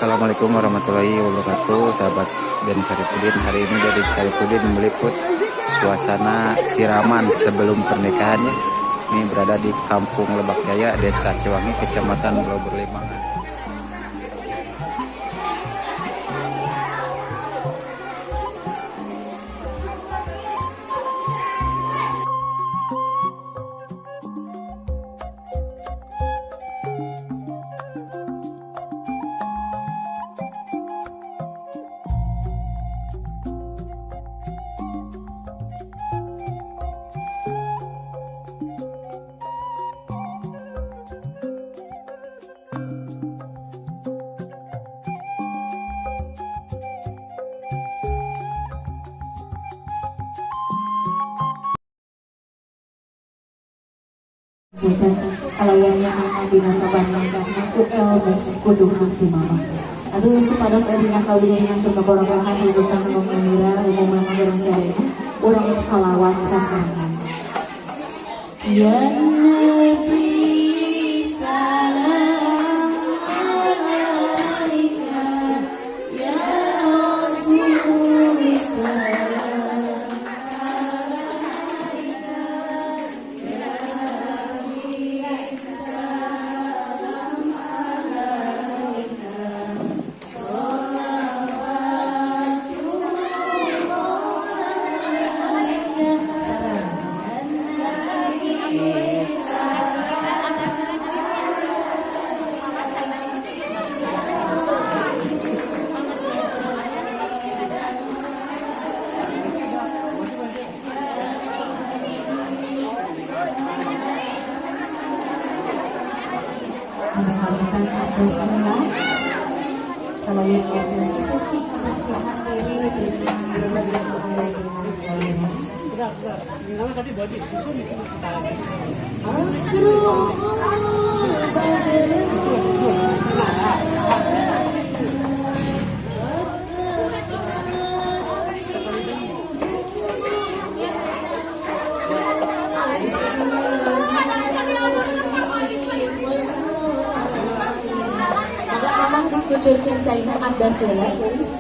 Assalamualaikum warahmatullahi wabarakatuh, sahabat Denny Syarifudin. Hari ini dari Syarifudin meliput suasana siraman sebelum pernikahan ya. Ini berada di Kampung Lebak Jaya, Desa Ciwangi, Kecamatan Blobor Limangan. Kalau yang akan dinasaban karena UL dan kudu hati mama. Aduh sepados edina kawinya yang terkaborokan khusus tanggung mira umum orang serena orang salawat pasangan. Ya Nabi salam alaika, ya Rasul salam alaika, ya Nabi salam alaika, salawatullah alaika, salam mendengarkan Abdullah kalau yang suci kemasihan diri dengan berbagai Allah dengan saya Asrul kucurkan China ada saya guys.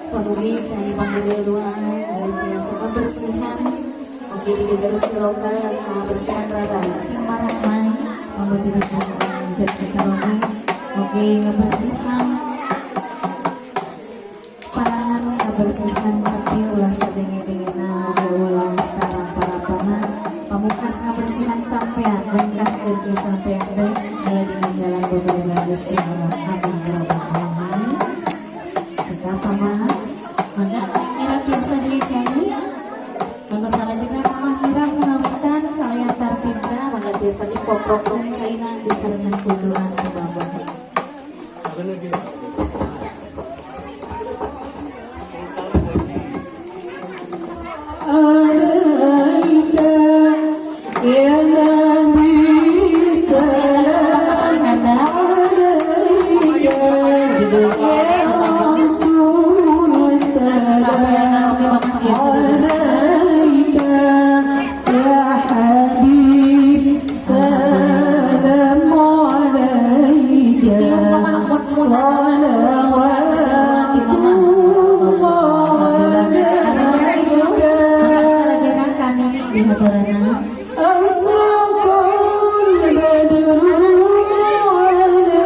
Pamuli cai panggil doa biasa kebersihan oke di terus lokal kebersihan rara sing maramai membutuhkan jadi kecalongan oke kebersihan panangan kebersihan tapi ulah sedengin-dengina ulah sarang para pamukas kebersihan sampean dan kakek sampean dan dengan jalan beberapa Gusti Allah amin ya rabbal alamin. Jika pamah maka kira biasa dijani maka salah juga ramah kira mengawinkan kalian tertibna maka biasa dipoprok China disarankan kuduan ke bawah. Alaika ya Nabi salam alaika ya Rasul salam alaika ya Habib salam alaika salawatullah alaika asraqul badru alaina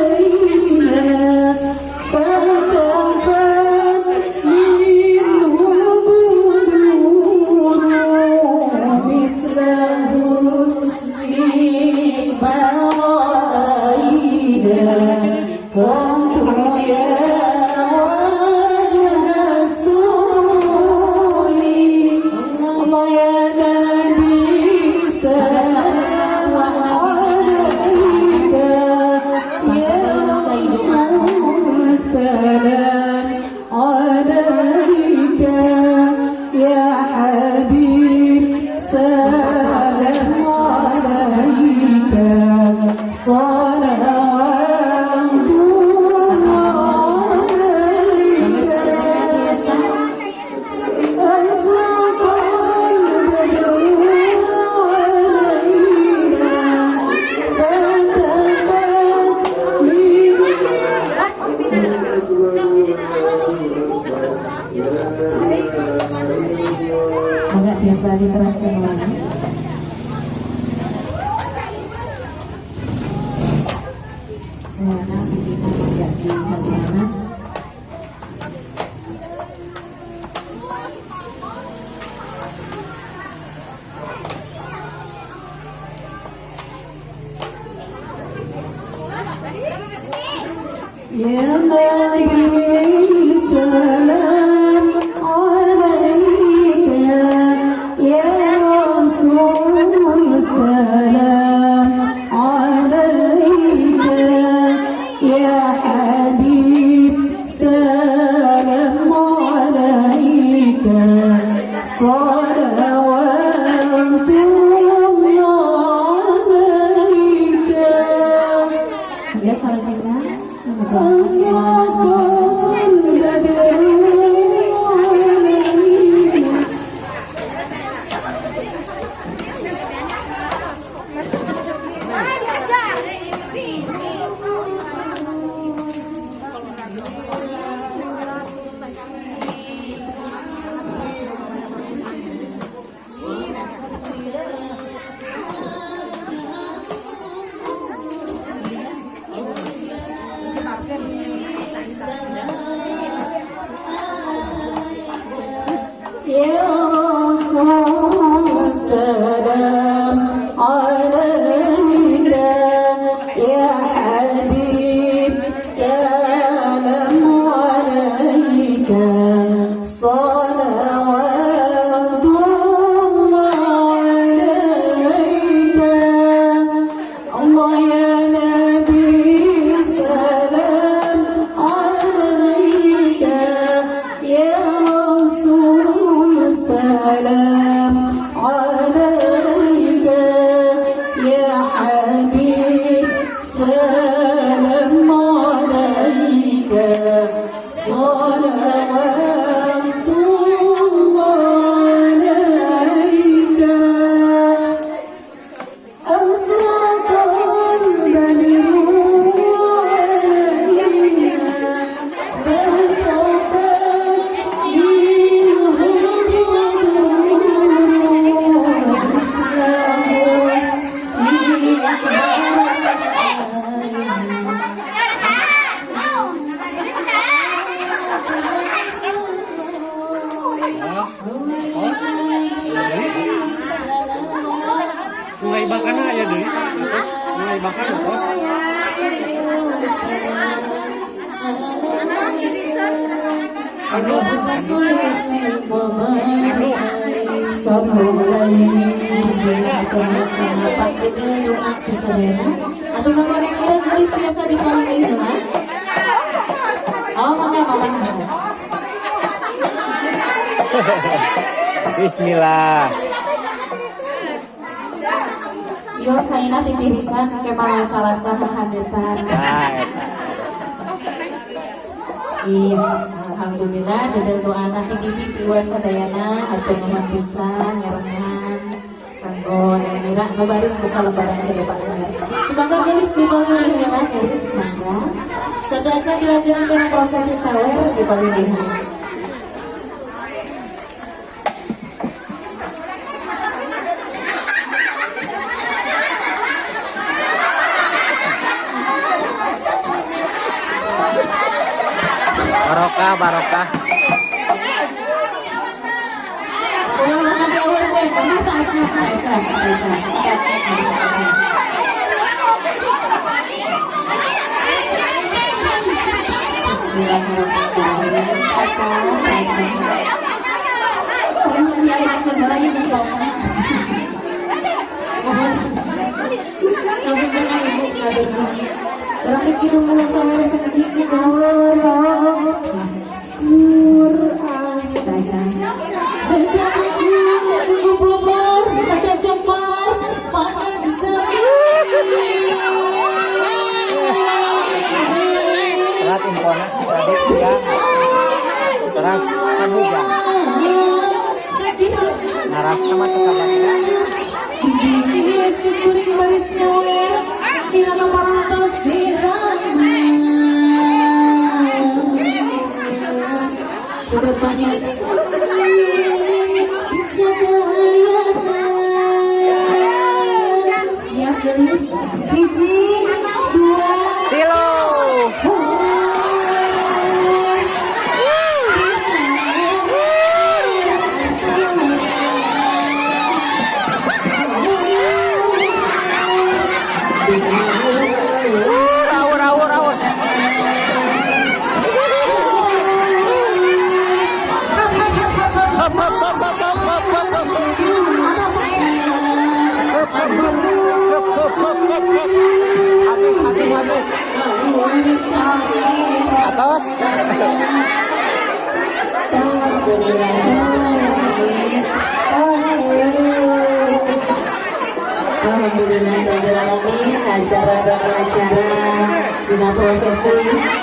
biasa diteraskan lagi. Mana bibinya tidak di hadiana. Ya Nabi salam alaika, ya Rasul salam alaika, ya Habib salam alaika, salawatullah alaika. Ya salam cinta. Ya Rasul salam alaika, ya Habib salam alaika, salawatullah alaika. Allah ya Nabi salam alaika, ya Rasul salam alaika, ya Habib salam alaika, salawatullah alaika. Asraqal badru alaina, bertobat minhu Mulai bakar aja deh. Mulai bakar apa? Atau mengenai kita tulis biasa di paling itu lah. Oh, mana mana. Bismillah. Yo saya nanti tirisan ke para salah hadirkan. Iya, alhamdulillah dadal doa nanti bibi tiwas sadayana atur nuhun pisan nyarengan kanggo nira nu baris buka lebaran ke depan ini. Semoga gelis di volume heula gelis mangga. Sadaya dilajenkeun prosesi sawer di paling dihun. Barokah, barokah. Ulang makan di awal deh, kamu tak aja. Bismillahirrahmanirrahim. Aja. Biasa dia makan belai di bawah. Tapi pernah ibu ada orang pikir mulai sama sedikit Quran baca. Cukup lombar, ada cepat, pakai Terat impona, tadi ya. Teras kan hujan. Naras sama tetap Bibi syukurin baris nyawer, kira parantau sirama. Udah banyak sekali di sana. Alhamdulillah, acara prosesi